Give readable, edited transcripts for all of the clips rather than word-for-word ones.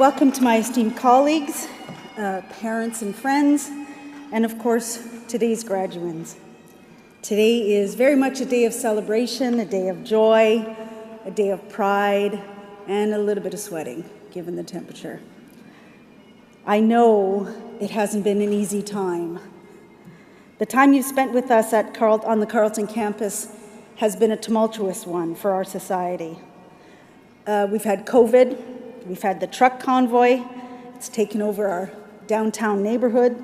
Welcome to my esteemed colleagues, parents and friends, and of course, today's graduands. Today is very much a day of celebration, a day of joy, a day of pride, and a little bit of sweating, given the temperature. I know it hasn't been an easy time. The time you've spent with us on the Carleton campus has been a tumultuous one for our society. We've had COVID, we've had the truck convoy, it's taken over our downtown neighborhood.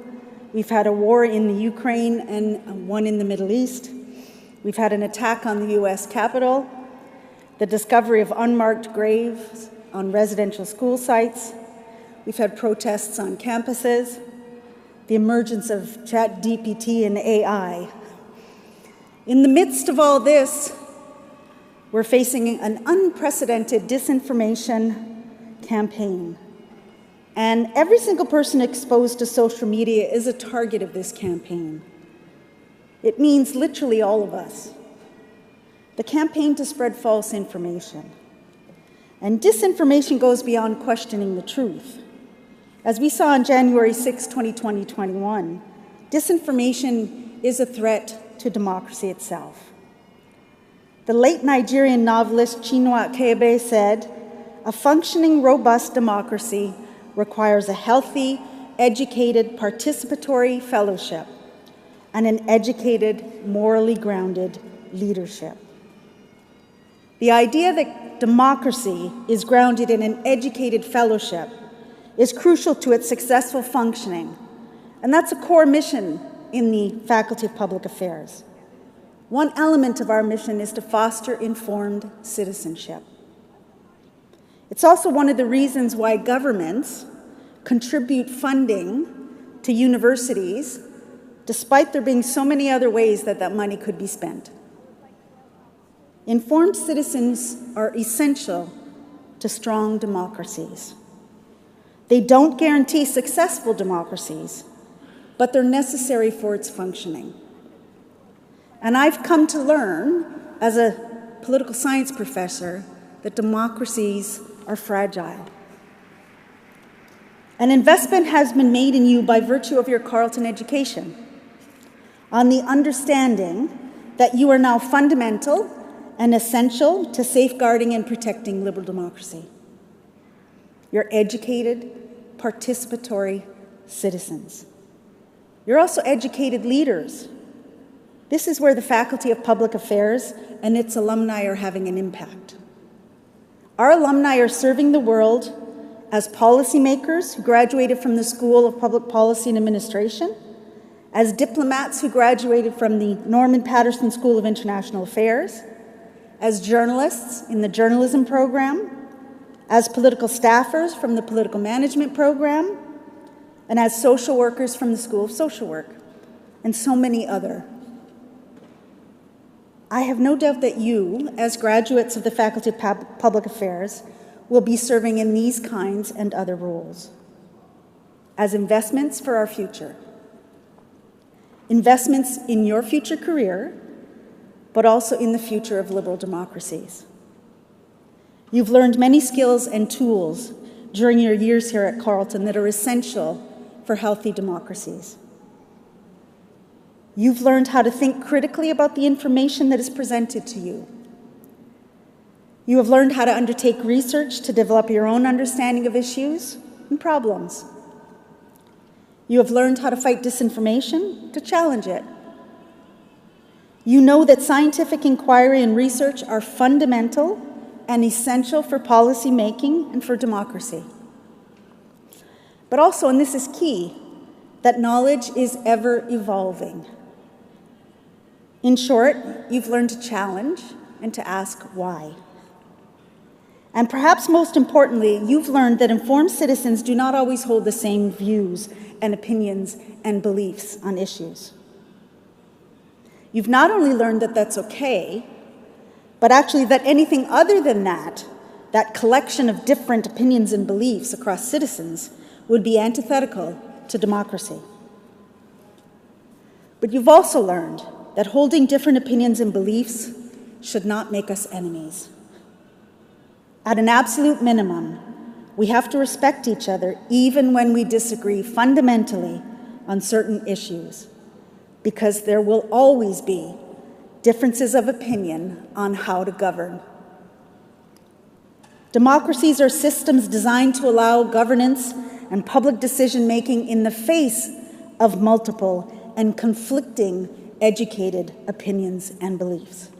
We've had a war in the Ukraine and one in the Middle East. We've had an attack on the US Capitol, the discovery of unmarked graves on residential school sites. We've had protests on campuses, the emergence of ChatGPT and AI. In the midst of all this, we're facing an unprecedented disinformation campaign. And every single person exposed to social media is a target of this campaign. It means literally all of us. The campaign to spread false information. And disinformation goes beyond questioning the truth. As we saw on January 6, 2021, disinformation is a threat to democracy itself. The late Nigerian novelist Chinua Achebe said, "A functioning, robust democracy requires a healthy, educated, participatory fellowship and an educated, morally grounded leadership." The idea that democracy is grounded in an educated fellowship is crucial to its successful functioning, and that's a core mission in the Faculty of Public Affairs. One element of our mission is to foster informed citizenship. It's also one of the reasons why governments contribute funding to universities, despite there being so many other ways that that money could be spent. Informed citizens are essential to strong democracies. They don't guarantee successful democracies, but they're necessary for its functioning. And I've come to learn, as a political science professor, that democracies are fragile. An investment has been made in you by virtue of your Carleton education, on the understanding that you are now fundamental and essential to safeguarding and protecting liberal democracy. You're educated, participatory citizens. You're also educated leaders. This is where the Faculty of Public Affairs and its alumni are having an impact. Our alumni are serving the world as policymakers who graduated from the School of Public Policy and Administration, as diplomats who graduated from the Norman Paterson School of International Affairs, as journalists in the journalism program, as political staffers from the political management program, and as social workers from the School of Social Work, and so many other. I have no doubt that you, as graduates of the Faculty of Public Affairs, will be serving in these kinds and other roles as investments for our future. Investments in your future career, but also in the future of liberal democracies. You've learned many skills and tools during your years here at Carleton that are essential for healthy democracies. You've learned how to think critically about the information that is presented to you. You have learned how to undertake research to develop your own understanding of issues and problems. You have learned how to fight disinformation, to challenge it. You know that scientific inquiry and research are fundamental and essential for policy making and for democracy. But also, and this is key, that knowledge is ever evolving. In short, you've learned to challenge and to ask why. And perhaps most importantly, you've learned that informed citizens do not always hold the same views and opinions and beliefs on issues. You've not only learned that that's okay, but actually that anything other than that collection of different opinions and beliefs across citizens, would be antithetical to democracy. But you've also learned that holding different opinions and beliefs should not make us enemies. At an absolute minimum, We have to respect each other even when we disagree fundamentally on certain issues, because there will always be differences of opinion on how to govern. Democracies are systems designed to allow governance and public decision-making in the face of multiple and conflicting educated opinions and beliefs.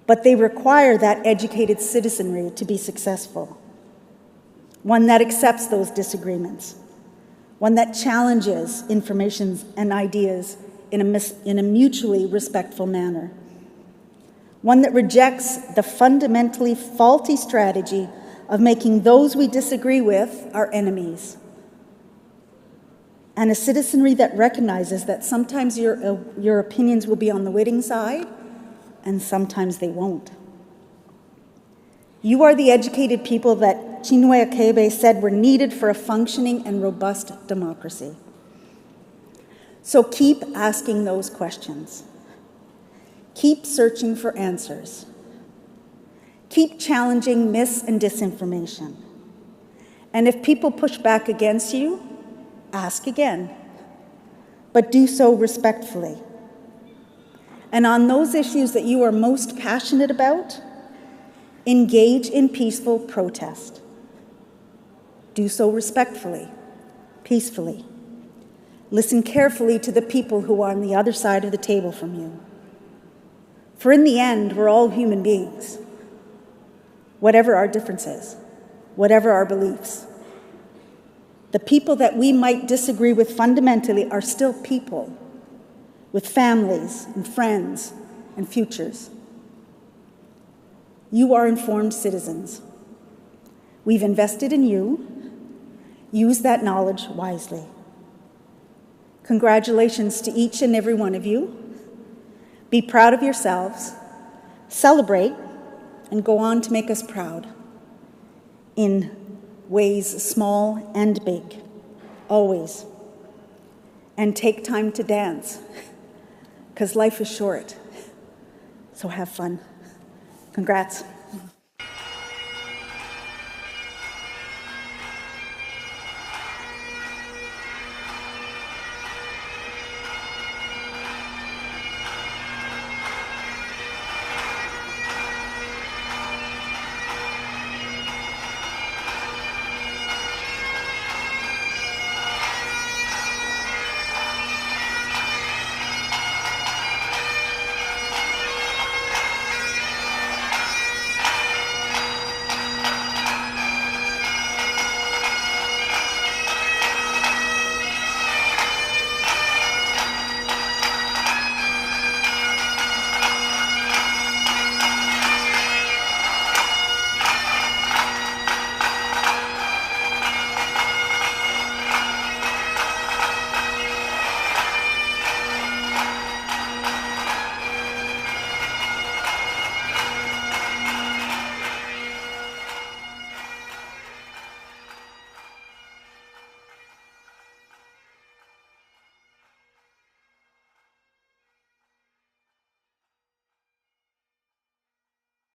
But they require that educated citizenry to be successful, one that accepts those disagreements, one that challenges information and ideas in a mutually respectful manner, one that rejects the fundamentally faulty strategy of making those we disagree with our enemies, and a citizenry that recognizes that sometimes your opinions will be on the winning side and sometimes they won't. You are the educated people that Chinua Achebe said were needed for a functioning and robust democracy. So keep asking those questions. Keep searching for answers. Keep challenging mis- and disinformation. And if people push back against you, ask again, but do so respectfully. And on those issues that you are most passionate about, engage in peaceful protest. Do so respectfully, peacefully. Listen carefully to the people who are on the other side of the table from you. For in the end, we're all human beings, whatever our differences, whatever our beliefs. The people that we might disagree with fundamentally are still people, with families and friends and futures. You are informed citizens. We've invested in you. Use that knowledge wisely. Congratulations to each and every one of you. Be proud of yourselves, celebrate, and go on to make us proud in ways small and big, always. And take time to dance, because life is short. So have fun. Congrats.